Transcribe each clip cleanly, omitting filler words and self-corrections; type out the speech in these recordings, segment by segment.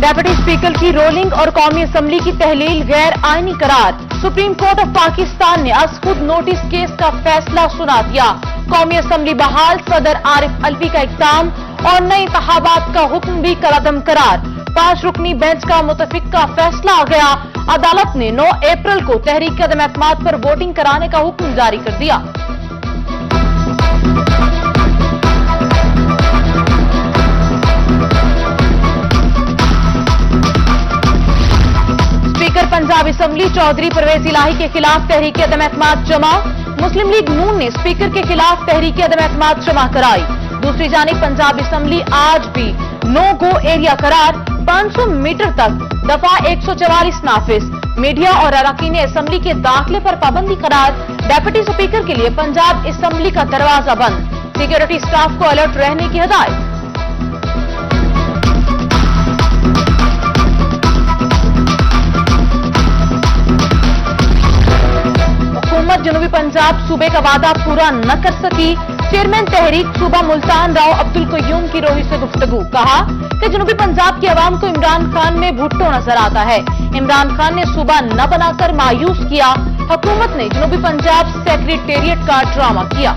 Deputy speaker की rolling और कौमी असम्बली की तहलील गैर आईनी करार। सुप्रीम कोर्ट ऑफ पाकिस्तान ने आज खुद नोटिस केस का फैसला सुना दिया। कौमी असम्बली बहाल, सदर आरिफ अलवी का इक़दाम और नए इंतखाबात का हुक्म भी कलअदम करार। 5 रुकनी बेंच का मुतफिक का फैसला आ गया। अदालत ने 9 अप्रैल को तहरीक अदम एतमाद पर वोटिंग कराने का हुक्म जारी कर दिया। स्पीकर पंजाब असम्बली चौधरी परवेज इलाही के खिलाफ तहरीक अदम एतमाद जमा। मुस्लिम लीग नून ने स्पीकर के खिलाफ तहरीक अदम एतमाद जमा कराई। दूसरी जानिब पंजाब असम्बली आज भी नो गो एरिया करार। 500 मीटर तक दफा 144 नाफिज। मीडिया और अरकान असम्बली के दाखिले पर पाबंदी करार। डेप्यूटी स्पीकर के लिए पंजाब असम्बली का दरवाजा बंद। सिक्योरिटी स्टाफ को अलर्ट रहने की हिदायत। हुकूमत जनूबी पंजाब सूबे का वादा पूरा न कर सकी। चेयरमैन तहरीक सूबा मुल्तान राव अब्दुल कयूम की रोही से गुफ्तगू। कहा कि जनूबी पंजाब की आवाम को इमरान खान में भुट्टो नजर आता है। इमरान खान ने सूबा न बनाकर मायूस किया। हुकूमत ने जनूबी पंजाब सेक्रेटेरिएट का ड्रामा किया।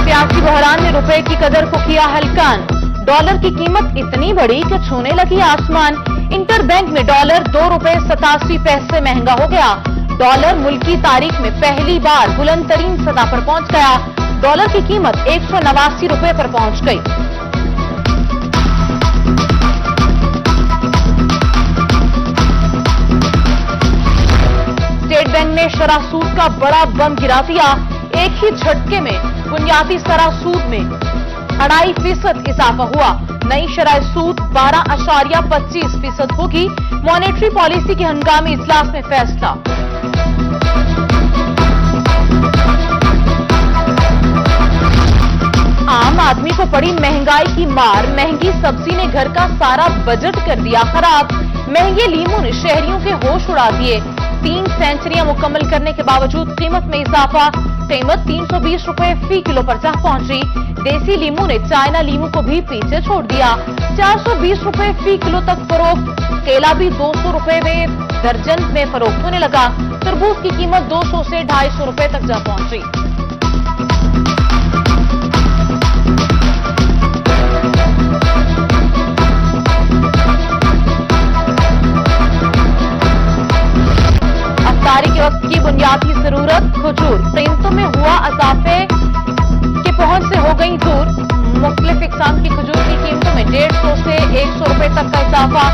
सियासी बहरान ने रुपए की कदर को किया हल्कान। डॉलर की कीमत इतनी बढ़ी कि छूने लगी आसमान। इंटर बैंक में डॉलर 2 रुपए 87 पैसे महंगा हो गया। डॉलर मुल्की तारीख में पहली बार बुलंद तरीन सतह पर पहुंच गया। डॉलर की कीमत 189 रुपए पर पहुंच गई। स्टेट बैंक ने शरह सूद का बड़ा बम गिरा दिया। एक ही झटके में बुनियादी शरह सूद में 2.5% इजाफा हुआ। नई शरह सूद 12.25% होगी। मॉनेटरी पॉलिसी के हंगामी इजलास में फैसला। आम आदमी को पड़ी महंगाई की मार। महंगी सब्जी ने घर का सारा बजट कर दिया खराब। महंगे लीमू ने शहरियों के होश उड़ा दिए। 3 सेंचुरियां मुकम्मल करने के बावजूद कीमत में इजाफा। कीमत 320 रुपए फी किलो पर जा पहुंची। देसी लीमू ने चाइना लीमू को भी पीछे छोड़ दिया। 420 रुपए फी किलो तक फरोख्त। केला भी 200 रुपए में दर्जन में फरोख्त होने लगा। तरबूज की कीमत 200 से 250 रुपए तक जा पहुंची। अफ्तारी के वक्त की बुनियादी जरूरत खजूर। कीमतों में हुआ इजाफे के पहुंच से हो गई दूर। मुख्तलिफ इकसाम की खजूर की कीमतों में 150 से 100 रुपए तक का इजाफा।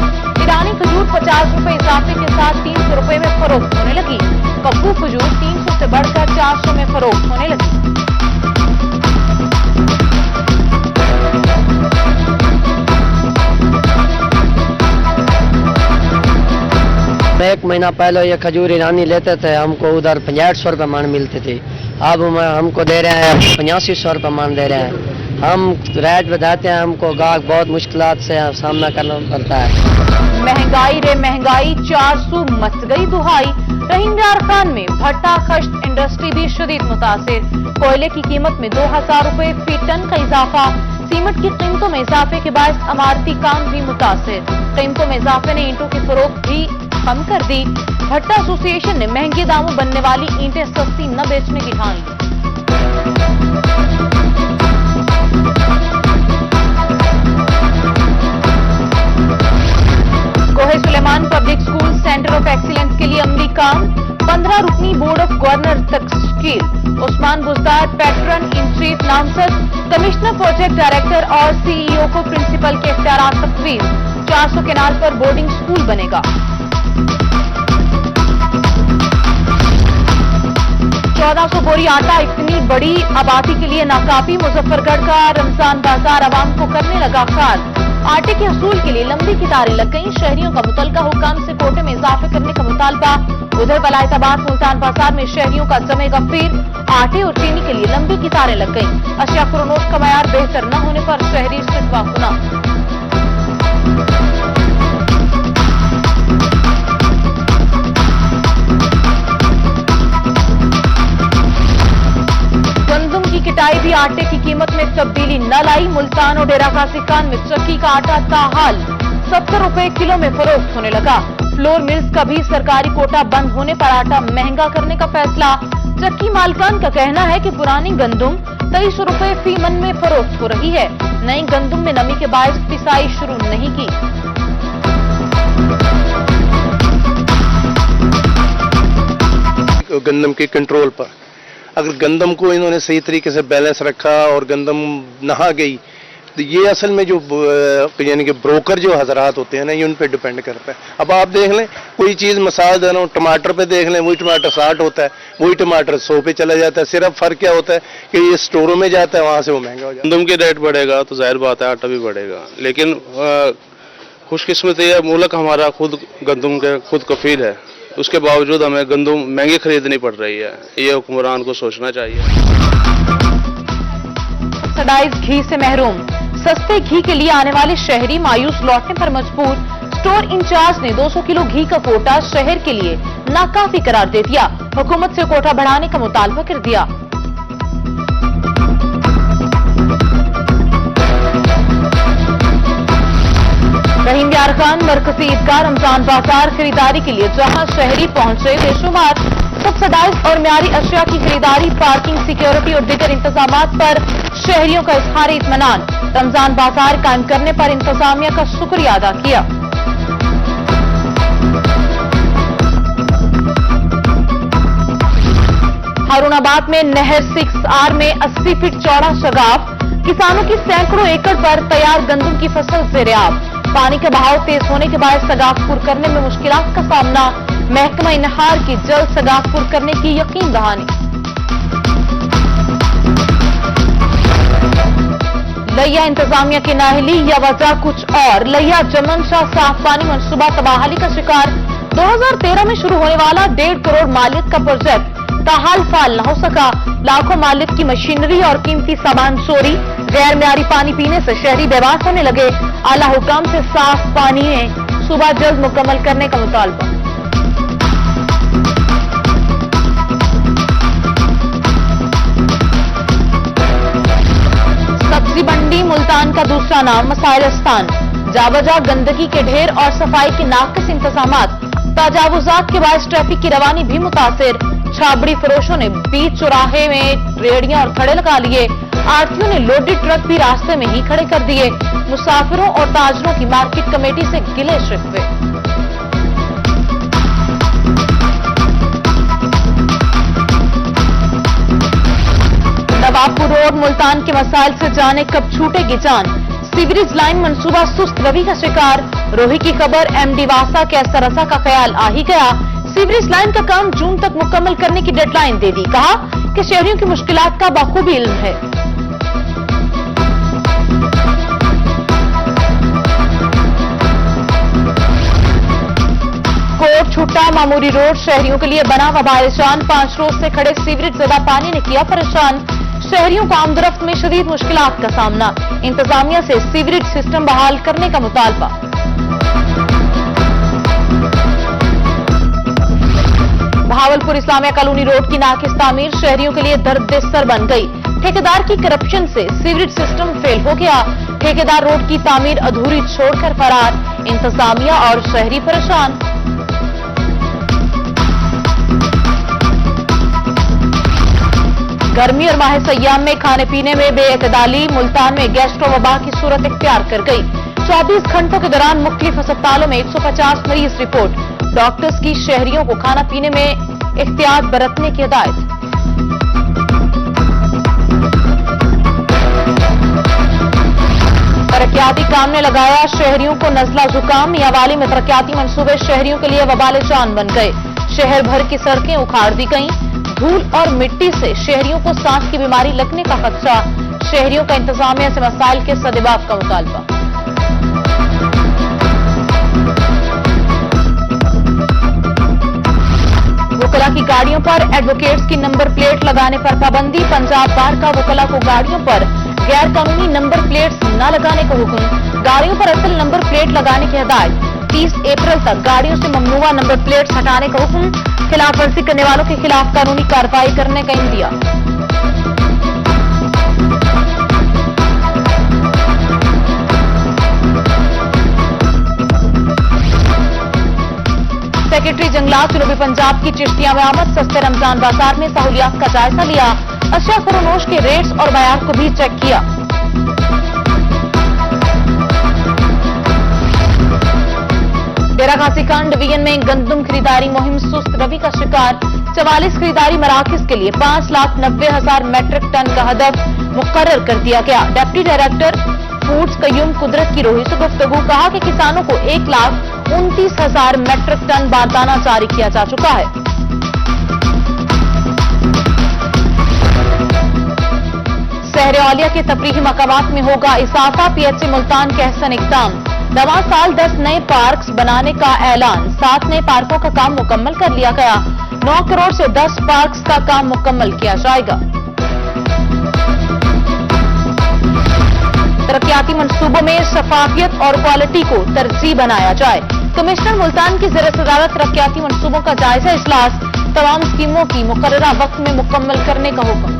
ईरानी खजूर 50 रुपए इजाफे के साथ 300 रुपए में फरोख्त होने लगी। कब्बू खजूर 300 से बढ़कर 400 में फरोख्त होने लगी। एक महीना पहले ये खजूर ईरानी लेते थे, हमको उधर 6500 रुपये मन मिलती थी। अब हमको दे रहे हैं 8500 रुपये मन दे रहे हैं। हम रेट बताते हैं, हमको गाहक बहुत मुश्किलात से सामना करना पड़ता है। महंगाई रे महंगाई 400 मच गई दुहाई। रहीम यार खान में भट्टा खश्त इंडस्ट्री भी शदीद मुतासिर। कोयले की कीमत में 2000 रुपए फी टन का इजाफा। सीमेंट की कीमतों में इजाफे के बायस अमारती काम भी मुतासिर। कीमतों में इजाफे ने ईंटों की फरोख्त भी कम कर दी। भट्टा एसोसिएशन ने महंगे दामों बनने वाली ईंटें सस्ती न बेचने की ठान ली। Kohe Suleman public school centre of excellence के लिए अमली काम। 15 रुकनी बोर्ड ऑफ गवर्नर तश्कील। Usman Buzdar patron in chief नामजद। कमिश्नर प्रोजेक्ट डायरेक्टर और सीईओ को प्रिंसिपल के इख्तियारात तफवीज। 400 केनाल पर बोर्डिंग स्कूल बनेगा। 1400 बोरी आटा इतनी बड़ी आबादी के लिए नाकाफी। मुजफ्फरगढ़ का रमजान बाजार आवाम को करने लगा खाल। आटे के हसूल के लिए लंबी कतारें लग गई। शहरियों का मुतलका हुकाम से कोटे में इजाफे करने का मुतालबा। उधर बलायताबाद मुल्तान बाजार में शहरियों का जमेगा फिर। आटे और चीनी के लिए लंबी कतारें लग गई। अशिया खुरनोश का मयार बेहतर न होने पर शहरी शिकवा खुना। कीमत में तब्दीली न लाई। मुल्तान और डेरा गाजी खान में चक्की का आटा ताहाल 70 रुपए किलो में फरोख्त होने लगा। फ्लोर मिल्स का भी सरकारी कोटा बंद होने पर आटा महंगा करने का फैसला। चक्की मालकान का कहना है कि पुरानी गंदुम 23 रुपए फी मन में फरोख्त हो रही है। नई गंदुम में नमी के बायस पिसाई शुरू नहीं की। गंदम के कंट्रोल पर अगर गंदम को इन्होंने सही तरीके से बैलेंस रखा और गंदम नहा गई तो ये असल में जो यानी कि ब्रोकर जो हजरात होते हैं ना, ये उन पे डिपेंड करता है। अब आप देख लें, कोई चीज़ मिसाल दे रहा हूँ, टमाटर पे देख लें, वही टमाटर 60 होता है, वही टमाटर 100 पे चला जाता है। सिर्फ फर्क क्या होता है कि ये स्टोरों में जाता है, वहाँ से वो महंगा हो जाता है। गंदम की रेट बढ़ेगा तो जाहिर बात है आटा भी बढ़ेगा, लेकिन खुशकिस्मती है मुल्क हमारा खुद गंदम के खुद कफील है, उसके बावजूद हमें गंदम महंगी खरीदनी पड़ रही है। ये हुक्मरान को सोचना चाहिए। सब्सिडाइज्ड घी से महरूम, सस्ते घी के लिए आने वाले शहरी मायूस लौटने पर मजबूर। स्टोर इंचार्ज ने 200 किलो घी का कोटा शहर के लिए नाकाफी करार दे दिया। हुकूमत से कोटा बढ़ाने का मुतालबा कर दिया। रहीम यार खान मरकजी ईदगाह रमजान बाजार खरीदारी के लिए जहां शहरी पहुंचे, बेशुमार सब्सिडाइज्ड और म्यारी अशिया की खरीदारी, पार्किंग, सिक्योरिटी और दीगर इंतजामात पर शहरियों का इज़हार इत्मीनान। रमजान बाजार कायम करने पर इंतजामिया का शुक्रिया अदा किया। हारूनाबाद में नहर 6R में 80 फीट चौड़ा शगाफ, किसानों की सैकड़ों एकड़ पर तैयार गंदम की फसल सेरेआब। पानी का बहाव तेज होने के बाद सगाफपुर करने में मुश्किलात का सामना। महकमा नहार की जल्द सगाफपुर करने की यकीन दहानी। लिया इंतजामिया की नाअहली या वजह कुछ और। लिया जमन शाह साफ पानी मंसूबा तबाहली का शिकार। 2013 में शुरू होने वाला 1.5 करोड़ मालियत का प्रोजेक्ट ताहाल फाल न हो सका। लाखों मालियत की मशीनरी और कीमती सामान चोरी। गैर म्यारी पानी पीने से शहरी बेवास होने लगे। आला हुकाम से साफ पानी में सुबह जल्द मुकम्मल करने का मुतालबा। सब्जी मंडी मुल्तान का दूसरा नाम मसाइलस्तान। जाबजा गंदगी के ढेर और सफाई के नाकिस इंतजामात। तजावुजात के बाद ट्रैफिक की रवानी भी मुतासिर। छाबड़ी फरोशों ने बीच चौराहे में रेहड़ियां और खड़े लगा लिए। आरटीओ ने लोडेड ट्रक भी रास्ते में ही खड़े कर दिए। मुसाफिरों और ताजरों की मार्केट कमेटी से गिले शिकवे। नवाबपुर रोड मुल्तान के मसाइल से जाने कब छूटेगी जान। सीवरेज लाइन मंसूबा सुस्त रवि का शिकार। रोही की खबर, एमडी वासा के असरसा का ख्याल आ ही गया। सीवरेज लाइन का काम जून तक मुकम्मल करने की डेडलाइन दे दी। कहा कि शहरियों की मुश्किलात का बखूबी इल्म है। कोट छुट्टा मामूरी रोड शहरियों के लिए बना वबाल-ए-जान। 5 रोज से खड़े सीवरेज ज़दा पानी ने किया परेशान। शहरियों को आमदरफ्त में शदीद मुश्किलात का सामना। इंतजामिया से सीवरेज सिस्टम बहाल करने का मुतालबा। भावलपुर इस्लामिया कॉलोनी रोड की नाकिस तामीर शहरियों के लिए दर्द सर बन गई। ठेकेदार की करप्शन से सीवरेज सिस्टम फेल हो गया। ठेकेदार रोड की तामीर अधूरी छोड़कर फरार। इंतजामिया और शहरी परेशान। गर्मी और माह सयाम में खाने पीने में बेअतदाली। मुल्तान में गैस्ट्रो वबा की सूरत इख्तियार कर गई। 24 घंटों के दौरान मुख्तलिफ अस्पतालों में 150 मरीज रिपोर्ट। डॉक्टर्स की शहरियों को खाना पीने में एहतियात बरतने की हिदायत। तरक्याती काम ने लगाया शहरियों को नजला जुकाम। मियांवाली में तरक्याती मंसूबे शहरियों के लिए वबाल-ए-जान बन गए। शहर भर की सड़कें उखाड़ दी गईं। धूल और मिट्टी से शहरियों को सांस की बीमारी लगने का खदशा। शहरियों का इंतजामिया से मसाइल के सद्जवाब का मुतालबा। वकला की गाड़ियों पर एडवोकेट्स की नंबर प्लेट लगाने पर पाबंदी। पंजाब बार का वकला को गाड़ियों पर गैर कानूनी नंबर प्लेट्स न लगाने का हुक्म। गाड़ियों पर असल नंबर प्लेट लगाने की हिदायत। 30 अप्रैल तक गाड़ियों से ममनुआ नंबर प्लेट्स हटाने का हुक्म। खिलाफ वर्जी करने वालों के खिलाफ कानूनी कार्रवाई करने का इंदिया। सेक्रेटरी जंगलात जनूबी पंजाब की चिश्तिया में आमद, सस्ते रमजान बाजार में सहूलियात का जायजा लिया, अशिया फरोनोश के रेट्स और बयार को भी चेक किया। डेरा गाजी खान डिवीजन में गंदम खरीदारी मुहिम सुस्त रवि का शिकार, 44 खरीदारी मराकज के लिए 5,90,000 मैट्रिक टन का हदफ मुकर्रर कर दिया गया। डिप्टी डायरेक्टर फूड्स कयूम कुदरत की रोही से गुफ्तगू, कहा कि किसानों को 1,29,000 मैट्रिक टन बारदाना जारी किया जा चुका है। शहर औलिया के तफरीही मकामात में होगा इजाफा, पीएचसी मुल्तान के अहसन इक़दाम, रवां साल 10 नए पार्क्स बनाने का ऐलान, 7 नए पार्कों का काम मुकम्मल कर लिया गया, 9 करोड़ से 10 पार्क्स का काम मुकम्मल किया जाएगा। तरक्याती मंसूबों में शफाफियत और क्वालिटी को तरजीह बनाया जाए, कमिश्नर मुल्तान की ज़ेर सदारत तरक्याती मंसूबों का जायजा इजलास, तमाम स्कीमों की मुकर्ररा वक्त में मुकम्मल करने का हुक्म।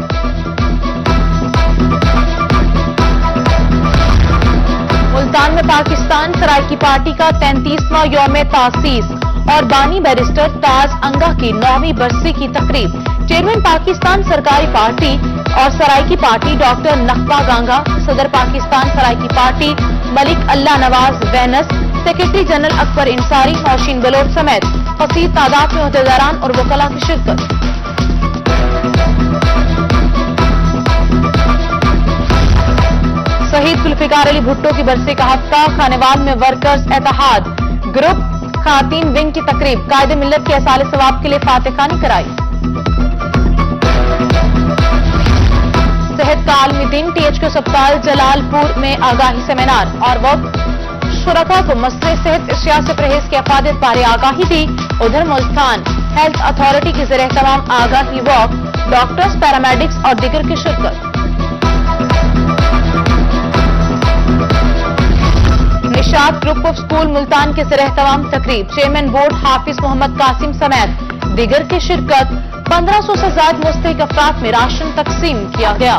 मुल्तान में पाकिस्तान सराइकी पार्टी का 33वां यौम तासीस और बानी बैरिस्टर ताज अंगा की 9वीं बरसी की तकरीब, चेयरमैन पाकिस्तान सरकारी पार्टी और सराइकी पार्टी डॉक्टर नकबा गांगा, सदर पाकिस्तान सराइकी पार्टी मलिक अल्लाह नवाज वैनस, सेक्रेटरी जनरल अकबर इंसारी, नौशीन गलोट समेत कसीर तादाद में अहदेदारान और वकला की शिरकत। शहीद जुल्फिकार अली भुट्टो की बरसी का हफ्ता, खानेवाल में वर्कर्स एतहाद ग्रुप खातीन विंग की तकरीब, कायदे मिल्लत के एहसाल सवाब के लिए फातिहानी कराई। सेहत का आलमी दिन, टीएचक्यू अस्पताल जलालपुर में आगाही सेमिनार और वक्त शुरका को मसले सेहत अशिया से परहेज की अफादत बारे आगाही दी। उधर मुल्तान हेल्थ अथॉरिटी की ज़रिए तमाम आगाही वॉक, डॉक्टर्स, पैरामेडिक्स और दीगर की शिरकत। Nishat group of school Multan के ज़रिए तमाम तकरीब, चेयरमैन बोर्ड हाफिज मोहम्मद कासिम समेत दीगर की शिरकत। 1500 से ज्यादा मुस्तहिक अफराद में राशन तकसीम किया गया।